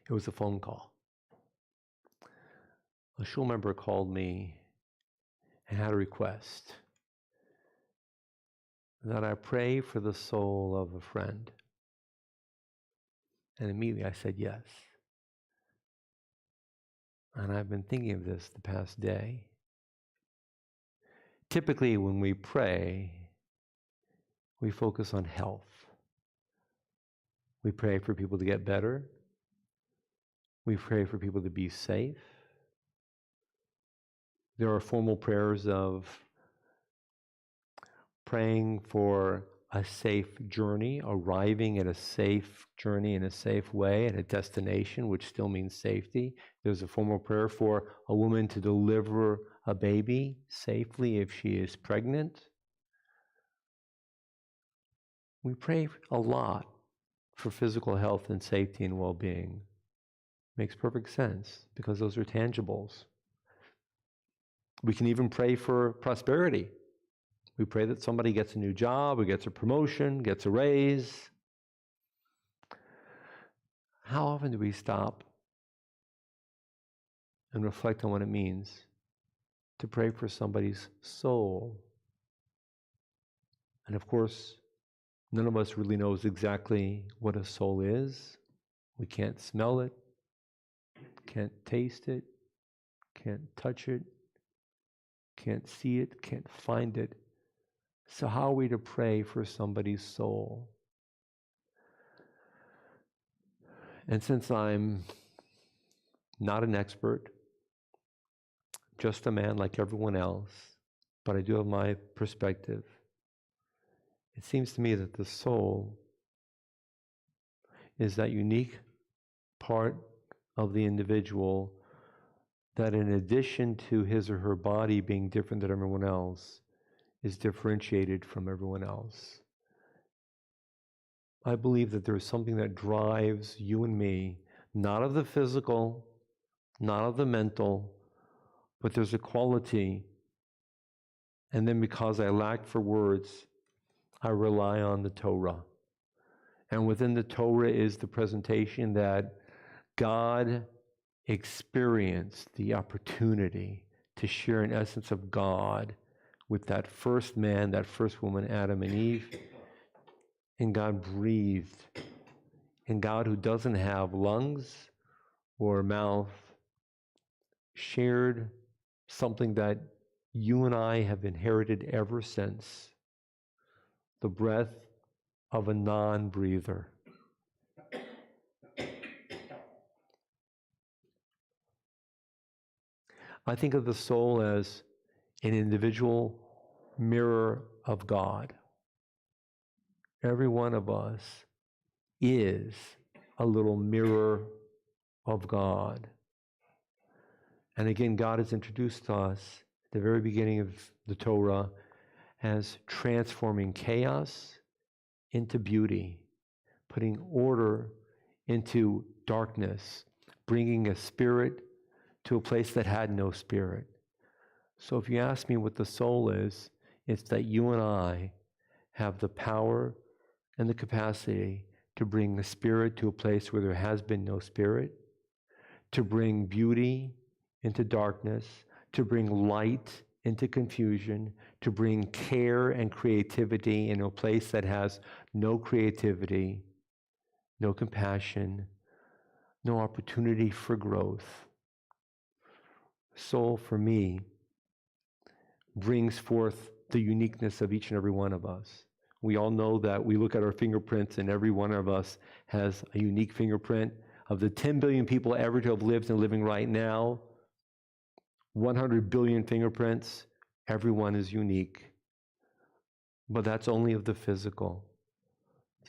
It was a phone call. A shul member called me and had a request that I pray for the soul of a friend. And immediately I said yes. And I've been thinking of this the past day. Typically, when we pray, we focus on health. We pray for people to get better. We pray for people to be safe. There are formal prayers of praying for a safe journey, arriving at a safe journey in a safe way at a destination, which still means safety. There's a formal prayer for a woman to deliver a baby safely if she is pregnant. We pray a lot for physical health and safety and well-being. Makes perfect sense because those are tangibles. We can even pray for prosperity. We pray that somebody gets a new job, or gets a promotion, gets a raise. How often do we stop and reflect on what it means to pray for somebody's soul? And of course, none of us really knows exactly what a soul is. We can't smell it, can't taste it, can't touch it, can't see it, can't find it. So how are we to pray for somebody's soul? And since I'm not an expert, just a man like everyone else, but I do have my perspective, it seems to me that the soul is that unique part of the individual that, in addition to his or her body being different than everyone else, is differentiated from everyone else. I believe that there is something that drives you and me, not of the physical, not of the mental, but there's a quality. And then because I lack for words, I rely on the Torah. And within the Torah is the presentation that God experienced the opportunity to share an essence of God with that first man, that first woman, Adam and Eve. And God breathed. And God, who doesn't have lungs or mouth, shared something that you and I have inherited ever since, the breath of a non-breather. I think of the soul as an individual mirror of God. Every one of us is a little mirror of God. And again, God has introduced us at the very beginning of the Torah as transforming chaos into beauty, putting order into darkness, bringing a spirit to a place that had no spirit. So if you ask me what the soul is, it's that you and I have the power and the capacity to bring the spirit to a place where there has been no spirit, to bring beauty into darkness, to bring light into confusion, to bring care and creativity in a place that has no creativity, no compassion, no opportunity for growth. Soul, for me, brings forth the uniqueness of each and every one of us. We all know that we look at our fingerprints and every one of us has a unique fingerprint. Of the 10 billion people ever to have lived and living right now, 100 billion fingerprints, everyone is unique. But that's only of the physical.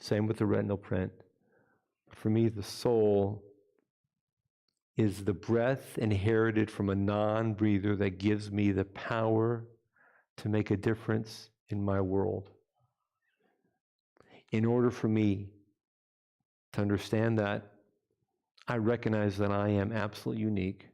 Same with the retinal print. For me, the soul is the breath inherited from a non-breather that gives me the power to make a difference in my world. In order for me to understand that, I recognize that I am absolutely unique.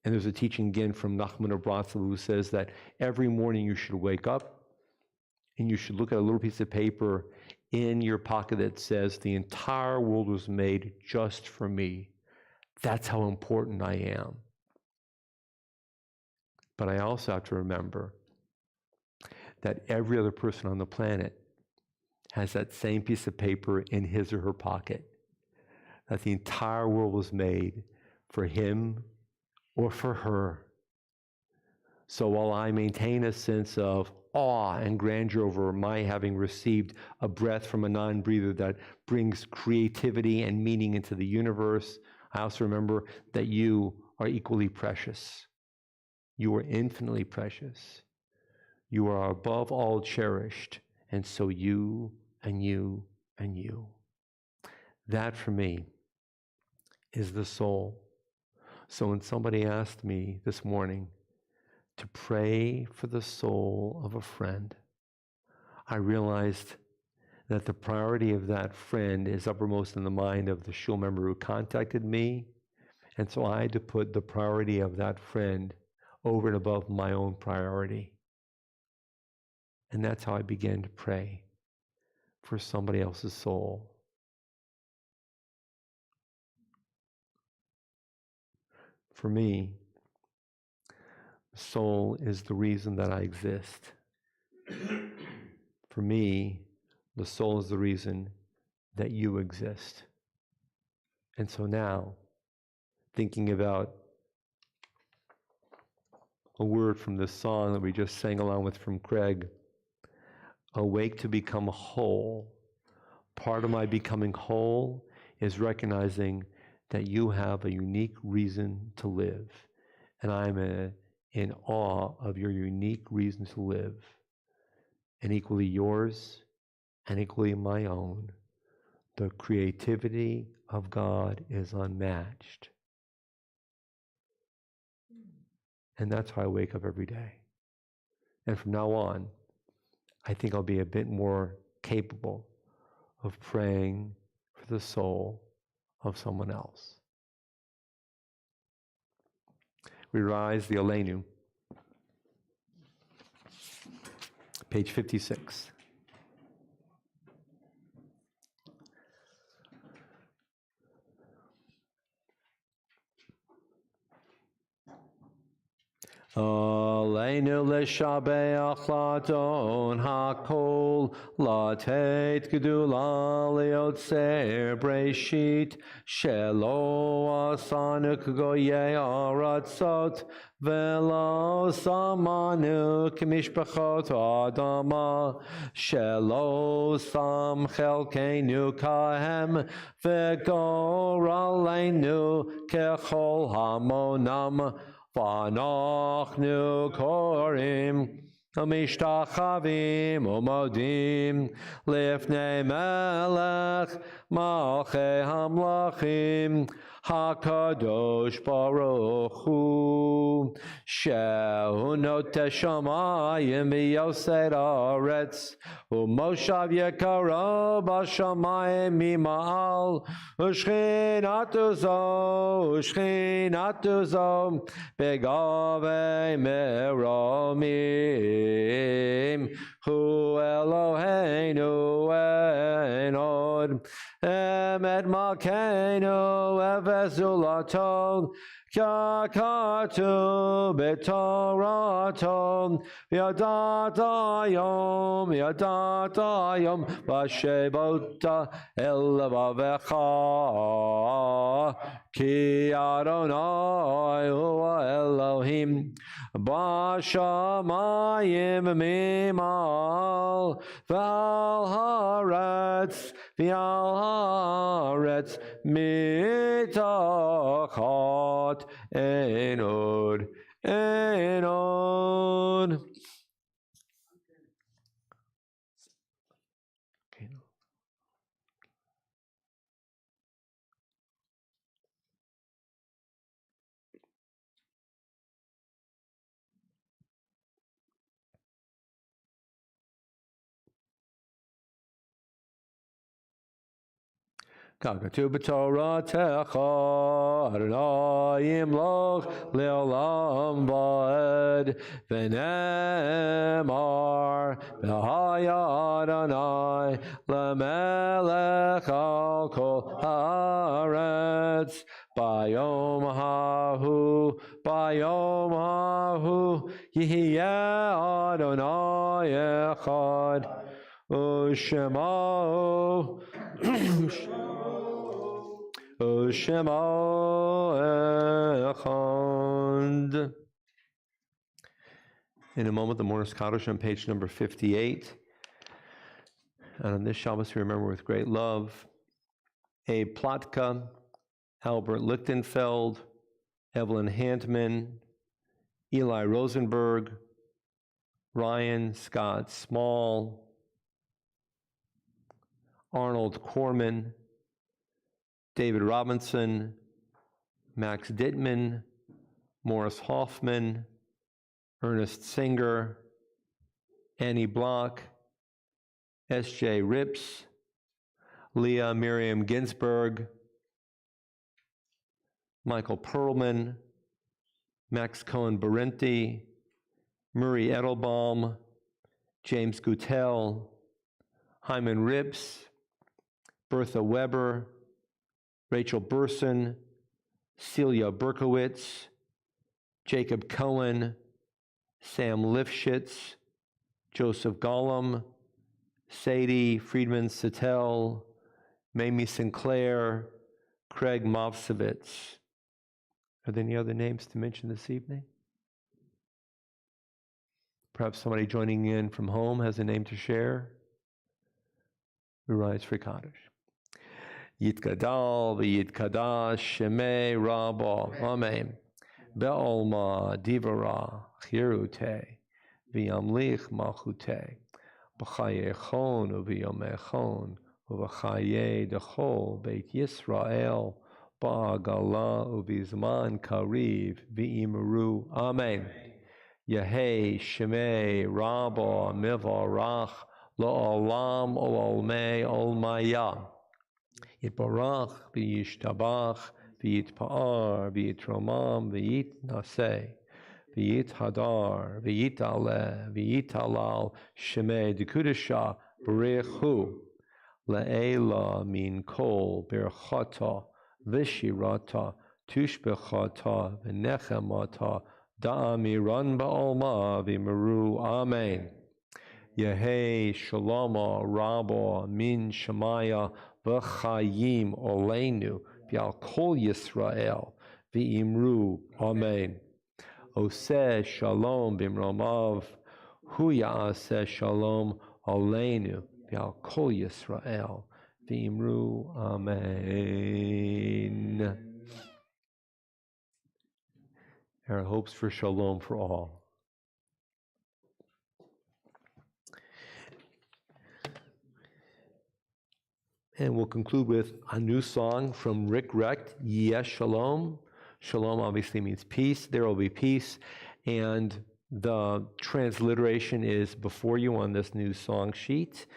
And there's a teaching again from Nachman of Bratslav who says that every morning you should wake up and you should look at a little piece of paper in your pocket that says, the entire world was made just for me. That's how important I am. But I also have to remember that every other person on the planet has that same piece of paper in his or her pocket, that the entire world was made for him or for her. So while I maintain a sense of awe and grandeur over my having received a breath from a non-breather that brings creativity and meaning into the universe, I also remember that you are equally precious. You are infinitely precious. You are above all cherished, and so you and you and you. That for me is the soul. So when somebody asked me this morning to pray for the soul of a friend, I realized that the priority of that friend is uppermost in the mind of the shul member who contacted me, and so I had to put the priority of that friend over and above my own priority. And that's how I began to pray for somebody else's soul. For me, soul is the reason that I exist. For me, the soul is the reason that you exist. And so now, thinking about a word from this song that we just sang along with from Craig, awake to become whole. Part of my becoming whole is recognizing that you have a unique reason to live. And I'm in awe of your unique reason to live. And equally yours and equally my own. The creativity of God is unmatched. And that's how I wake up every day. And from now on, I think I'll be a bit more capable of praying for the soul of someone else. We rise the Aleinu, page 56. Aleinu l'shabeach l'adon hakol, latet gedula liotzer breshit, shelo asanu k'goyei aratzot, velo samanu k'mishpachot adama, shelo sam chelkeinu kahem, v'goraleinu kechol hamonam, V'anochnu korim Mishtachavim umodim Lifnei melech Malchei hamlachim HaKadosh Baruch Hu Shehu noteh shamayim v'yosed haaretz U'moshav yekaro b'shamayim mima'al U'shchinatu zo Begavei meromim Hu Eloheinu ein od Emet malkeinu evezulaton Kakatu betoraton Yadadayom Vashebota elavavecha Ki Adonai Hua Elohim Bashamayim mimal Val haaretz mitachat enod. ככתוב בתורתך, אדוני ימלוך לעולם ועד, ונאמר, והיה אדוני למלך על כל הארץ, ביום ההוא יהיה אדוני אחד, ושמו echad. In a moment, the Mourner's Kaddish on page number 58. And on this Shabbos, we remember with great love Abe Plotka, Albert Lichtenfeld, Evelyn Handman, Eli Rosenberg, Ryan Scott Small, Arnold Corman, David Robinson, Max Dittman, Morris Hoffman, Ernest Singer, Annie Block, S.J. Rips, Leah Miriam Ginsberg, Michael Perlman, Max Cohen Berenti, Murray Edelbaum, James Guttel, Hyman Rips, Bertha Weber, Rachel Burson, Celia Berkowitz, Jacob Cohen, Sam Lifshitz, Joseph Gollum, Sadie Friedman Sattel, Mamie Sinclair, Craig Movsovitz. Are there any other names to mention this evening? Perhaps somebody joining in from home has a name to share. We rise for Kaddish. Yitgadal v'yitkadash shemei Rabba. Amen. Be'olma divara chirute v'yamlich malchute b'chayechon u'v'yomechon u'v'chaye dechol beit Yisrael ba'agala u'v'zman kariv v'imru. Amen. Yehei shemei Rabba mivarach la'olam olmei olmaya. Yitbarach v'yishtabach v'yitpa'ar v'yitromam v'yitnaseh v'yithadar v'yitaleh v'yitalal shemei dekudesha b'rechu le'ela min kol berchata v'shirata tushbechata v'nechemata da'amiran ba'olma v'meru. Amen. Yehei shaloma rabba min shemaya v'chayim oleinu v'al kol Yisrael v'imru. Amen. Oseh shalom b'mromav hu ya'aseh shalom oleinu v'al kol Yisrael v'imru. Amen. Our hopes for shalom for all. And we'll conclude with a new song from Rick Recht, Yes Shalom. Shalom obviously means peace. There will be peace. And the transliteration is before you on this new song sheet.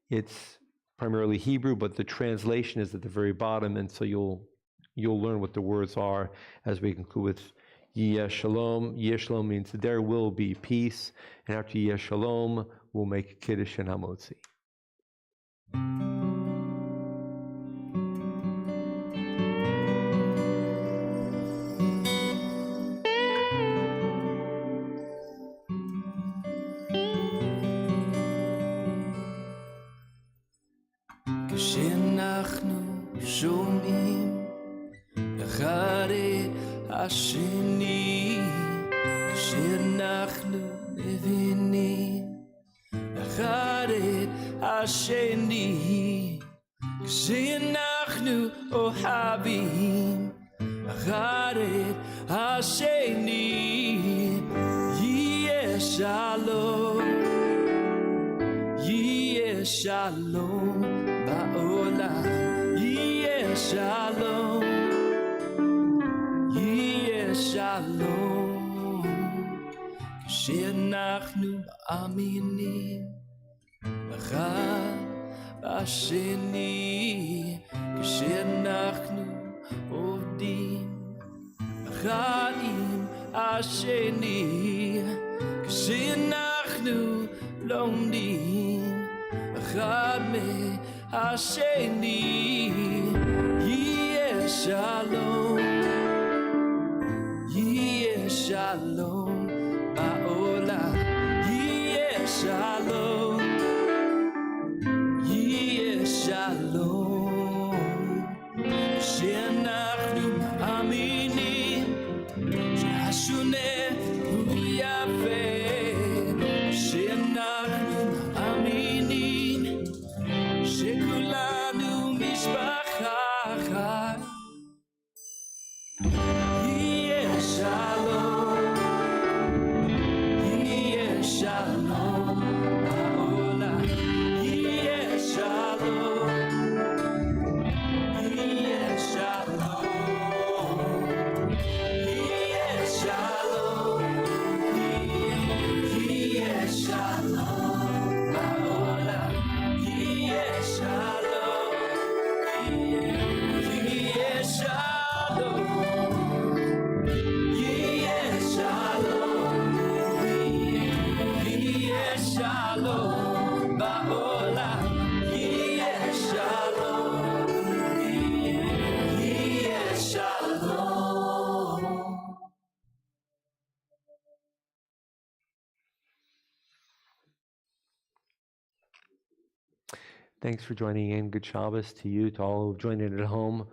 It's primarily Hebrew, but the translation is at the very bottom. And so you'll learn what the words are as we conclude with Yes Shalom. Yes Shalom means there will be peace. And after Yes Shalom, we'll make Kiddush and Hamotzi. כשאנחנו שומעים אחד את השני, כשאנחנו מבינים אחד את השני, כשאנחנו אוהבים אחד את השני, יהיה שלום, יהיה שלום בעולם, יהיה שלום, יהיה שלום, כשאנחנו מאמינים אחד בשני, כשאנחנו עובדים אחד עם השני, כשאנחנו לומדים אחד מהשני, יהיה שלום, יהיה שלום בעולם, יהיה שלום, יהיה שלום, כשאנחנו מאמינים שהשונה הוא יפה, כשאנחנו מאמינים שכולנו משפחה אחת, יהיה שלום, יהיה שלום בעולם, יהיה שלום, יהיה שלום, יהיה שלום, יהיה שלום בעולם, יהיה שלום, יהיה שלום, יהיה שלום, יהיה שלום בעולם, יהיה שלום, יהיה שלום. Thanks for joining in. Good Shabbos to you, to all who've joined in at home.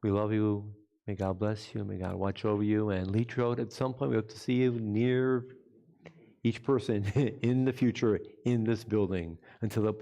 We love you. May God bless you. May God watch over you. And Litrot, at some point, we hope to see you near each person in the future in this building. Until that point,